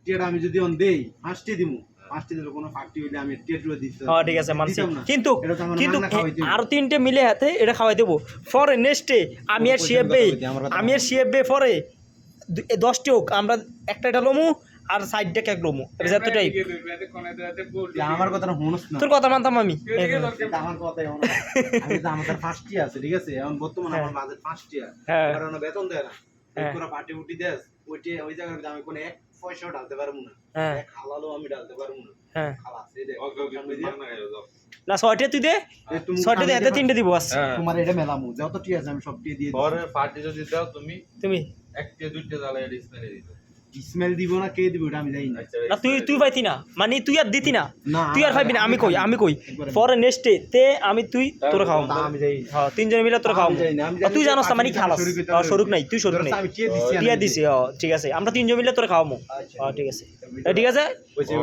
টিয়াটা আমি যদি অন দেই ফার্স্টে দিমু ফার্স্টে দিলে কোনো ফার্টি হইলে আমি টিয়াটুয়া দিতে হ্যাঁ ঠিক আছে মানছি কিন্তু এটা তো আমার কিন্তু মাংনা খাওয়াইতে হবে। আর তিনটে মিলে হাতে এটা খাওয়াই দেবো পরে নেক্সটে আমি আর শিএফবে পরে 10টি হোক আমরা একটা এটা লমু আর সাইডটা কেক লমু এতটাই আমার কথাটা শুনছ না তোর কথা মানতাম আমি এটা আমার কথাই হলো আমি তো আমাদের ফার্স্ট ইয়ার আছে ঠিক আছে এখন বর্তমানে আমার বাজেট ফার্স্ট ইয়ার হ্যাঁ। কারণ বেতন দেয় না হ্যাঁ। পুরো পার্টি উঠি দেস ওই জায়গায় আমি কোনো এক পয়সাও ঢালতে পারবো না হ্যাঁ। এক হালালও আমি ঢালতে পারবো না হ্যাঁ খালাস এই দেখ না 6টে তুই দে 6টে দে এতে 3টে দিব বাস তোমার এটা মেলামু যত টি আছে আমি সব টি দিয়ে দিই পরে পার্টি যদি দাও তুমি তুমি একটা দুইটা জ্বালা ডিসপ্লে দিতে স্মেল দিব না কে দিব এটা আমি জানি না না তুই পাইতি না মানে তুই আর দিতি না না, তুই আর পাইবি না আমি কই একবারে পরে নেক্সটে তে আমি তুই তোরা খাওয়াম তা আমি যাই হ্যাঁ তিনজন মিলে তোরা খাওয়াম আমি জানি না, আমি জানি তুই যে জানোস না মানে পার্টিতে খালাস শরীক হইতে হবে। শরুক নাই তুই শরুক নাই আমি টিয়া দিছি টিয়া দিছি ঠিক আছে আমরা তিনজন মিলে তোরা খাওয়ামো আচ্ছা। ঠিক আছে ঠিক আছে ওই যে